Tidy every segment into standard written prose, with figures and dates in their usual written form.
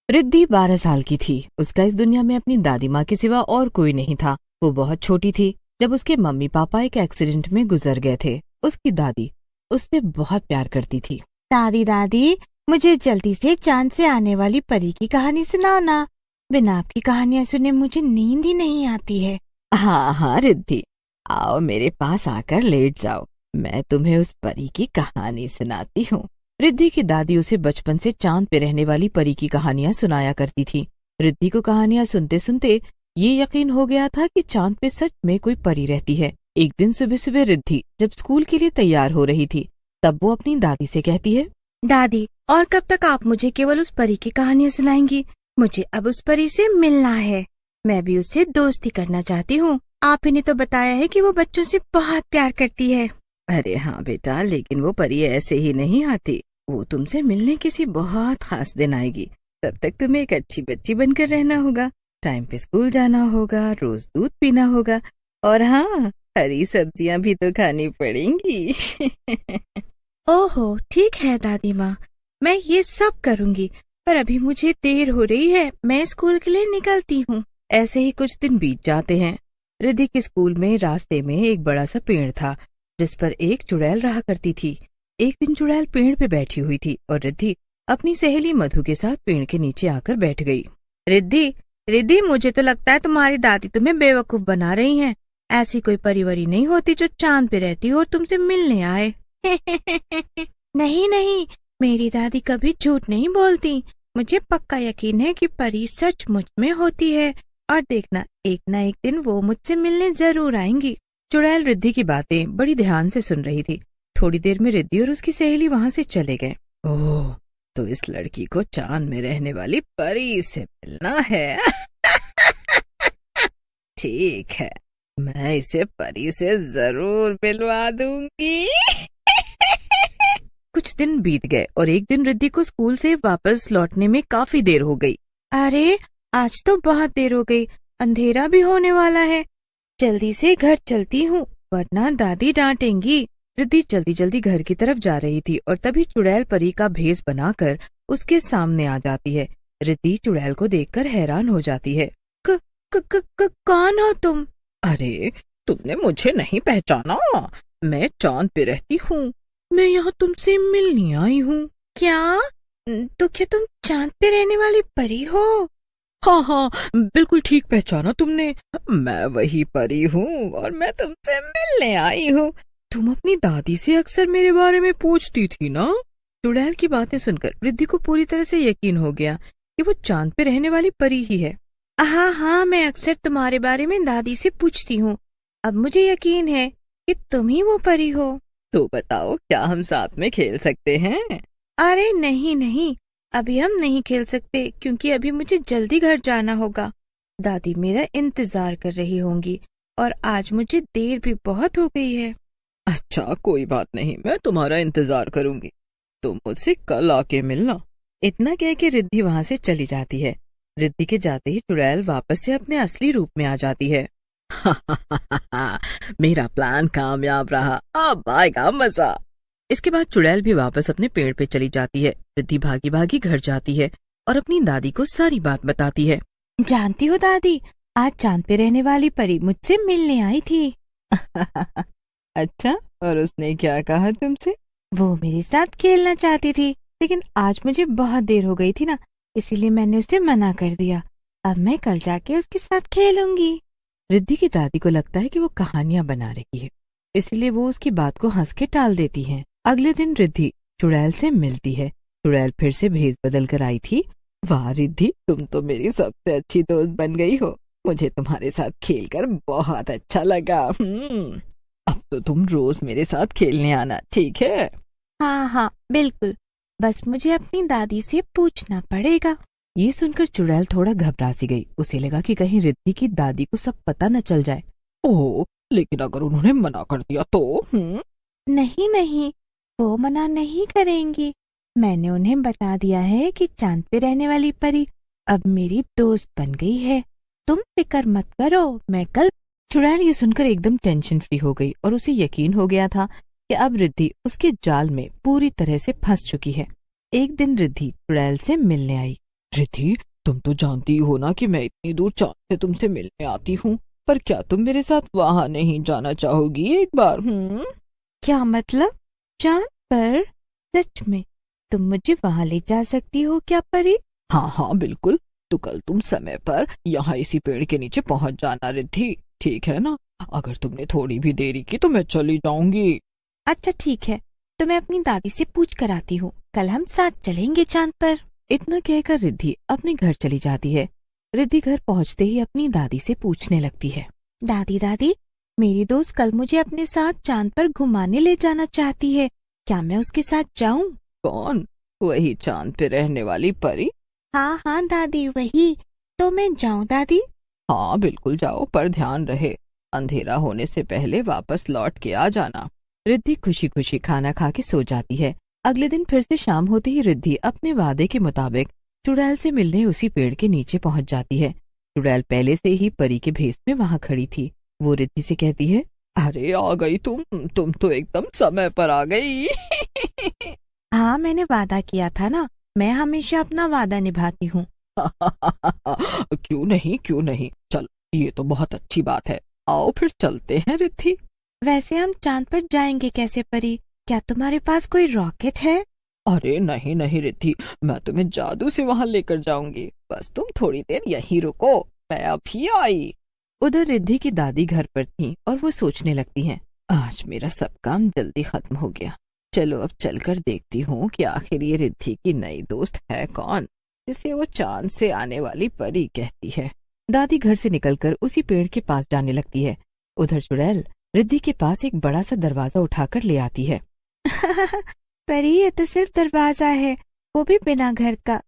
रिद्धि 12 साल की थी। उसका इस दुनिया में अपनी दादी माँ के सिवा और कोई नहीं था। वो बहुत छोटी थी जब उसके मम्मी पापा एक एक्सीडेंट में गुजर गए थे। उसकी दादी उससे बहुत प्यार करती थी। दादी दादी, मुझे जल्दी से चांद से आने वाली परी की कहानी सुनाओ ना। बिना आपकी कहानियाँ सुने मुझे नींद ही नहीं आती है। हाँ हाँ रिद्धि, आओ मेरे पास आकर लेट जाओ, मैं तुम्हें उस परी की कहानी सुनाती हूँ। रिद्धि की दादी उसे बचपन से चांद पे रहने वाली परी की कहानियां सुनाया करती थी। रिद्धि को कहानियां सुनते सुनते ये यकीन हो गया था कि चांद पे सच में कोई परी रहती है। एक दिन सुबह सुबह रिद्धि जब स्कूल के लिए तैयार हो रही थी, तब वो अपनी दादी से कहती है, दादी, और कब तक आप मुझे केवल उस परी की कहानियाँ सुनाएंगी? मुझे अब उस परी से मिलना है। मैं भी उससे दोस्ती करना चाहती हूँ। आप ही ने तो बताया है कि वो बच्चों से बहुत प्यार करती है। अरे हाँ बेटा, लेकिन वो परी ऐसे ही नहीं आती। वो तुमसे मिलने किसी बहुत खास दिन आएगी। तब तक तुम्हें एक अच्छी बच्ची बनकर रहना होगा, टाइम पे स्कूल जाना होगा, रोज दूध पीना होगा, और हाँ, हरी सब्जियां भी तो खानी पड़ेंगी। ओहो, ठीक है दादी माँ, मैं ये सब करूँगी। पर अभी मुझे देर हो रही है, मैं स्कूल के लिए निकलती हूँ। ऐसे ही कुछ दिन बीत जाते हैं। रिद्धि के स्कूल में रास्ते में एक बड़ा सा पेड़ था जिस पर एक चुड़ैल रहा करती थी। एक दिन चुड़ैल पेड़ पे बैठी हुई थी और रिद्धि अपनी सहेली मधु के साथ पेड़ के नीचे आकर बैठ गई। रिद्धि, रिद्धि, मुझे तो लगता है तुम्हारी दादी तुम्हें बेवकूफ बना रही हैं। ऐसी कोई परिवारी नहीं होती जो चांद पे रहती हो और तुमसे मिलने आए। नहीं नहीं, मेरी दादी कभी झूठ नहीं बोलती। मुझे पक्का यकीन है कि परी सचमुच में होती है, और देखना, एक न एक दिन वो मुझसे मिलने जरूर आएंगी। चुड़ैल रिद्धि की बातें बड़ी ध्यान से सुन रही थी। थोड़ी देर में रिद्धि और उसकी सहेली वहां से चले गए। ओह, तो इस लड़की को चांद में रहने वाली परी से मिलना है। ठीक है, मैं इसे परी से जरूर मिलवा दूंगी। कुछ दिन बीत गए और एक दिन रिद्धि को स्कूल से वापस लौटने में काफी देर हो गई। अरे, आज तो बहुत देर हो गई, अंधेरा भी होने वाला है। जल्दी से घर चलती हूँ, वरना दादी डांटेंगी। रिद्धि जल्दी जल्दी घर की तरफ जा रही थी और तभी चुड़ैल परी का भेष बनाकर उसके सामने आ जाती है। रिद्धि चुड़ैल को देखकर हैरान हो जाती है। कौन हो तुम? अरे, तुमने मुझे नहीं पहचाना? मैं चांद पे रहती हूँ। मैं यहाँ तुमसे मिलने आई हूँ। क्या? तो क्या तुम चांद पे रहने वाली परी हो? हाँ हाँ, बिल्कुल ठीक पहचाना तुमने। मैं वही परी हूँ और मैं तुमसे मिलने आई हूँ। तुम अपनी दादी से अक्सर मेरे बारे में पूछती थी ना? चुड़ैल की बातें सुनकर रिद्धि को पूरी तरह से यकीन हो गया कि वो चांद पे रहने वाली परी ही है। हाँ हाँ, मैं अक्सर तुम्हारे बारे में दादी से पूछती हूँ। अब मुझे यकीन है कि तुम ही वो परी हो। तो बताओ, क्या हम साथ में खेल सकते हैं? अरे नहीं नहीं, अभी हम नहीं खेल सकते, क्योंकि अभी मुझे जल्दी घर जाना होगा। दादी मेरा इंतजार कर रही होंगी और आज मुझे देर भी बहुत हो गई है। अच्छा, कोई बात नहीं, मैं तुम्हारा इंतजार करूंगी। तुम मुझसे कल आके मिलना। इतना कह के रिद्धि वहां से चली जाती है। रिद्धि के जाते ही चुड़ैल वापस से अपने असली रूप में आ जाती है। मेरा प्लान कामयाब रहा, अब आएगा मजा। इसके बाद चुड़ैल भी वापस अपने पेड़ पे चली जाती है। रिद्धि भागी भागी घर जाती है और अपनी दादी को सारी बात बताती है। जानती हो दादी, आज चांद पे रहने वाली परी मुझसे मिलने आई थी। अच्छा, और उसने क्या कहा तुमसे? वो मेरे साथ खेलना चाहती थी, लेकिन आज मुझे बहुत देर हो गई थी ना, इसीलिए मैंने उसे मना कर दिया। अब मैं कल जाके उसके साथ खेलूंगी। रिद्धि की दादी को लगता है कि वो कहानियां बना रही है, इसलिए वो उसकी बात को हंस के टाल देती हैं। अगले दिन रिद्धि चुड़ैल से मिलती है। चुड़ैल फिर से भेष बदल कर आई थी। वाह रिद्धि, तुम तो मेरी सबसे अच्छी दोस्त बन गई हो। मुझे तुम्हारे साथ खेलकर बहुत अच्छा लगा। अब तो तुम रोज मेरे साथ खेलने आना, ठीक है? हाँ हाँ बिल्कुल, बस मुझे अपनी दादी से पूछना पड़ेगा। ये सुनकर चुड़ैल थोड़ा घबरा सी गई। उसे लगा कि कहीं रिद्धि की दादी को सब पता न चल जाए। ओह, लेकिन अगर उन्होंने मना कर दिया तो? नहीं नहीं, वो मना नहीं करेंगी। मैंने उन्हें बता दिया है कि चांद पे रहने वाली परी अब मेरी दोस्त बन गई है। तुम फिक्र मत करो, मैं कल। चुड़ैल ये सुनकर एकदम टेंशन फ्री हो गई और उसे यकीन हो गया था कि अब रिद्धि उसके जाल में पूरी तरह से फंस चुकी है। एक दिन रिद्धि चुड़ैल से मिलने आई। रिद्धि, तुम तो जानती हो ना कि मैं इतनी दूर चांद से तुमसे मिलने आती हूँ, पर क्या तुम मेरे साथ वहां नहीं जाना चाहोगी एक बार? क्या मतलब? चांद पर? सच में तुम मुझे वहां ले जा सकती हो क्या परी? हाँ हाँ बिल्कुल। तो कल तुम समय पर यहाँ इसी पेड़ के नीचे पहुंच जाना रिद्धि, ठीक है ना? अगर तुमने थोड़ी भी देरी की तो मैं चली जाऊंगी। अच्छा ठीक है, तो मैं अपनी दादी से पूछ कर आती हूँ, कल हम साथ चलेंगे चांद पर। इतना कहकर रिद्धि अपने घर चली जाती है। रिद्धि घर पहुंचते ही अपनी दादी से पूछने लगती है, दादी दादी, मेरी दोस्त कल मुझे अपने साथ चांद पर घुमाने ले जाना चाहती है, क्या मैं उसके साथ जाऊं? कौन? वही चांद पे रहने वाली परी? हाँ हाँ दादी, वही। तो मैं जाऊं दादी? हाँ बिल्कुल जाओ, पर ध्यान रहे अंधेरा होने से पहले वापस लौट के आ जाना। रिद्धि खुशी खुशी खाना खा के सो जाती है। अगले दिन फिर से शाम होते ही रिद्धि अपने वादे के मुताबिक चुड़ैल से मिलने उसी पेड़ के नीचे पहुंच जाती है। चुड़ैल पहले से ही परी के भेष में वहां खड़ी थी। वो रिद्धि से कहती है, अरे आ गई तुम तो एकदम समय पर आ गई। हाँ, मैंने वादा किया था ना, मैं हमेशा अपना वादा निभाती हूँ। क्यों नहीं क्यों नहीं, चल ये तो बहुत अच्छी बात है। आओ फिर चलते हैं रिद्धि। वैसे हम चांद पर जाएंगे कैसे परी? क्या तुम्हारे पास कोई रॉकेट है? अरे नहीं नहीं रिद्धि, मैं तुम्हें जादू से वहां लेकर जाऊंगी, बस तुम थोड़ी देर यहीं रुको, मैं अभी आई। उधर रिद्धि की दादी घर पर थीं और वो सोचने लगती हैं, आज मेरा सब काम जल्दी खत्म हो गया। चलो अब चलकर देखती हूँ कि आखिर ये रिद्धि की नई दोस्त है कौन, जिसे वो चांद से आने वाली परी कहती है। दादी घर से निकलकर उसी पेड़ के पास जाने लगती है। उधर चुड़ैल रिद्धि के पास एक बड़ा सा दरवाजा उठाकर ले आती है। परी, ये तो सिर्फ दरवाजा है, वो भी बिना घर का।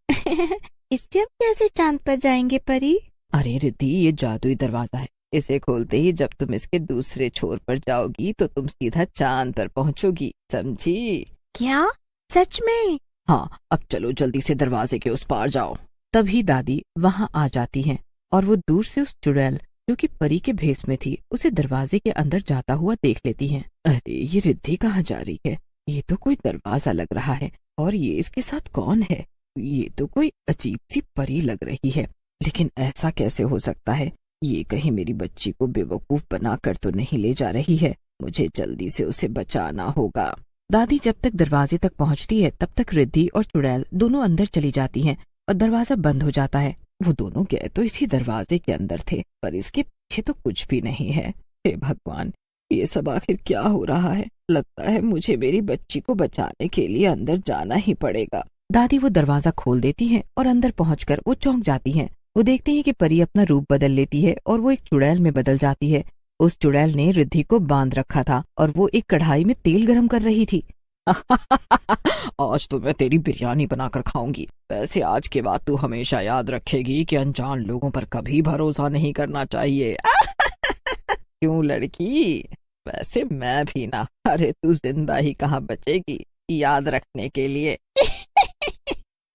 इससे हम कैसे चांद पर जाएंगे परी? अरे रिद्धि, ये जादुई दरवाजा है, इसे खोलते ही जब तुम इसके दूसरे छोर पर जाओगी तो तुम सीधा चांद पर पहुंचोगी, समझी? क्या? सच में? हाँ, अब चलो जल्दी से दरवाजे के उस पार जाओ। तभी दादी वहां आ जाती हैं और वो दूर से उस चुड़ैल जो कि परी के भेष में थी उसे दरवाजे के अंदर जाता हुआ देख लेती हैं। अरे ये रिद्धि कहाँ जा रही है? ये तो कोई दरवाजा लग रहा है, और ये इसके साथ कौन है? ये तो कोई अजीब सी परी लग रही है, लेकिन ऐसा कैसे हो सकता है? ये कहीं मेरी बच्ची को बेवकूफ बनाकर तो नहीं ले जा रही है? मुझे जल्दी से उसे बचाना होगा। दादी जब तक दरवाजे तक पहुंचती है तब तक रिद्धि और चुड़ैल दोनों अंदर चली जाती हैं और दरवाजा बंद हो जाता है। वो दोनों गए तो इसी दरवाजे के अंदर थे, पर इसके पीछे तो कुछ भी नहीं है। हे भगवान, ये सब आखिर क्या हो रहा है? लगता है मुझे मेरी बच्ची को बचाने के लिए अंदर जाना ही पड़ेगा। दादी वो दरवाजा खोल देती हैं और अंदर पहुंचकर वो चौंक जाती हैं। वो देखती है कि परी अपना रूप बदल लेती है और वो एक चुड़ैल में बदल जाती है। उस चुड़ैल ने रिद्धि को बांध रखा था और वो एक कढ़ाई में तेल गरम कर रही थी। आज तो मैं तेरी बिरयानी बनाकर खाऊंगी। वैसे आज के बाद तू हमेशा याद रखेगी कि अनजान लोगों पर कभी भरोसा नहीं करना चाहिए। क्यों लड़की? वैसे मैं भी ना। अरे तू जिंदा ही कहाँ बचेगी याद रखने के लिए।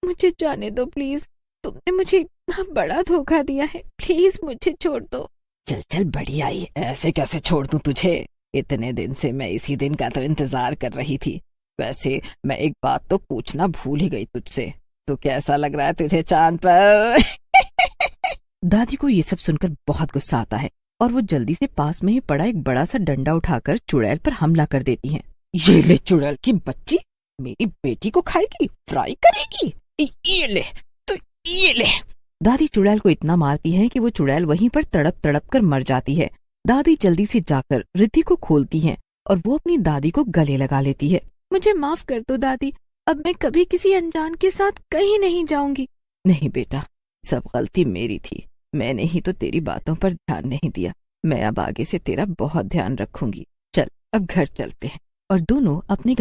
मुझे जाने दो प्लीज, तुमने मुझे इतना बड़ा धोखा दिया है, प्लीज मुझे छोड़ दो। चल चल बढ़िया ही, ऐसे कैसे छोड़ दूं तुझे? इतने दिन से मैं इसी दिन का तो इंतजार कर रही थी। वैसे मैं एक बात तो पूछना भूल ही गई तुझसे, तो कैसा लग रहा है तुझे चांद पर? दादी को ये सब सुनकर बहुत गुस्सा आता है और वो जल्दी से पास में ही पड़ा एक बड़ा सा डंडा उठाकर चुड़ैल पर हमला कर देती हैं। ये ले चुड़ैल की बच्ची, मेरी बेटी को खाएगी, फ्राई करेगी? ये ले, तो ये ले। दादी चुड़ैल को इतना मारती है कि वो चुड़ैल वहीं पर तड़प तड़प कर मर जाती है। दादी जल्दी से जाकर रिद्धि को खोलती हैं और वो अपनी दादी को गले लगा लेती है। मुझे माफ कर दो दादी, अब मैं कभी किसी अनजान के साथ कहीं नहीं जाऊंगी। नहीं बेटा, सब गलती मेरी थी, मैंने ही तो तेरी बातों पर ध्यान नहीं दिया। मैं अब आगे से तेरा बहुत ध्यान रखूंगी। चल अब घर चलते हैं। और दोनों अपने